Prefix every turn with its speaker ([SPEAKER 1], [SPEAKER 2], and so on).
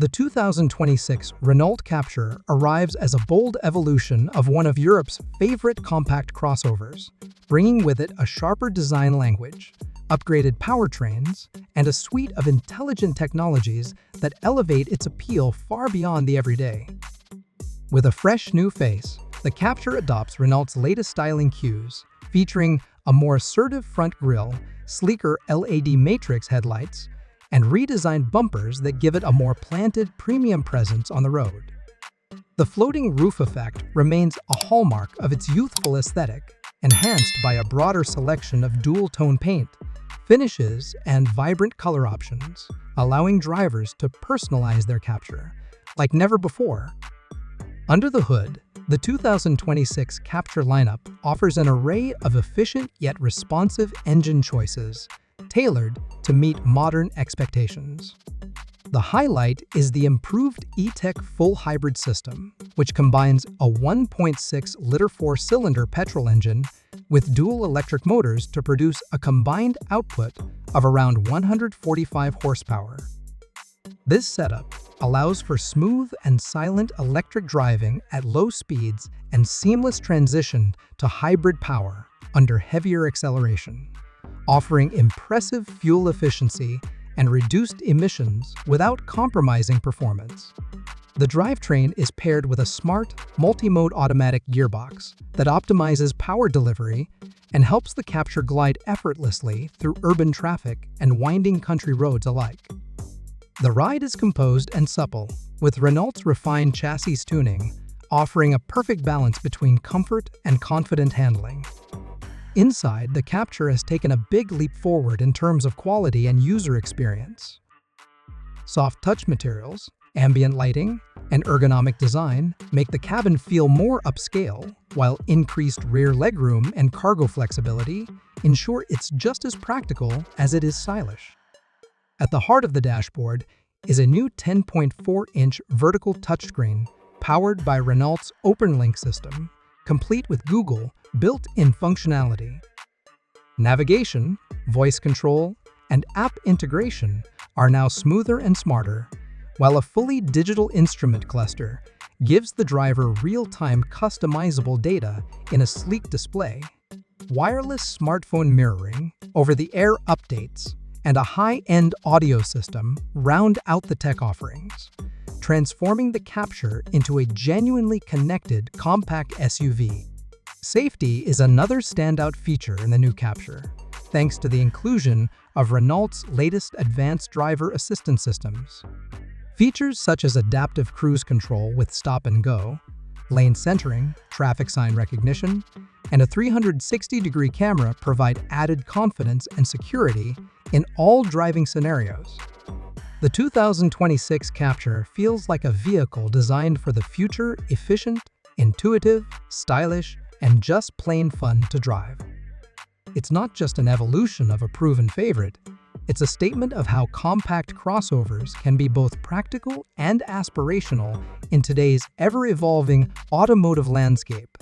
[SPEAKER 1] The 2026 Renault Captur arrives as a bold evolution of one of Europe's favorite compact crossovers, bringing with it a sharper design language, upgraded powertrains, and a suite of intelligent technologies that elevate its appeal far beyond the everyday. With a fresh new face, the Captur adopts Renault's latest styling cues, featuring a more assertive front grille, sleeker LED matrix headlights, and redesigned bumpers that give it a more planted, premium presence on the road. The floating roof effect remains a hallmark of its youthful aesthetic, enhanced by a broader selection of dual-tone paint, finishes, and vibrant color options, allowing drivers to personalize their Captur like never before. Under the hood, the 2026 Captur lineup offers an array of efficient yet responsive engine choices, tailored to meet modern expectations. The highlight is the improved E-Tech full hybrid system, which combines a 1.6-liter four-cylinder petrol engine with dual electric motors to produce a combined output of around 145 horsepower. This setup allows for smooth and silent electric driving at low speeds and seamless transition to hybrid power under heavier acceleration, offering impressive fuel efficiency and reduced emissions without compromising performance. The drivetrain is paired with a smart, multi-mode automatic gearbox that optimizes power delivery and helps the Captur glide effortlessly through urban traffic and winding country roads alike. The ride is composed and supple, with Renault's refined chassis tuning offering a perfect balance between comfort and confident handling. Inside, the Captur has taken a big leap forward in terms of quality and user experience. Soft touch materials, ambient lighting, and ergonomic design make the cabin feel more upscale, while increased rear legroom and cargo flexibility ensure it's just as practical as it is stylish. At the heart of the dashboard is a new 10.4-inch vertical touchscreen powered by Renault's OpenLink system, complete with Google built-in functionality. Navigation, voice control, and app integration are now smoother and smarter, while a fully digital instrument cluster gives the driver real-time customizable data in a sleek display. Wireless smartphone mirroring, over-the-air updates, and a high-end audio system round out the tech offerings, transforming the Captur into a genuinely connected compact SUV. Safety is another standout feature in the new Captur, thanks to the inclusion of Renault's latest advanced driver assistance systems. Features such as adaptive cruise control with stop and go, lane centering, traffic sign recognition, and a 360-degree camera provide added confidence and security in all driving scenarios. The 2026 Captur feels like a vehicle designed for the future, efficient, intuitive, stylish, and just plain fun to drive. It's not just an evolution of a proven favorite, it's a statement of how compact crossovers can be both practical and aspirational in today's ever-evolving automotive landscape.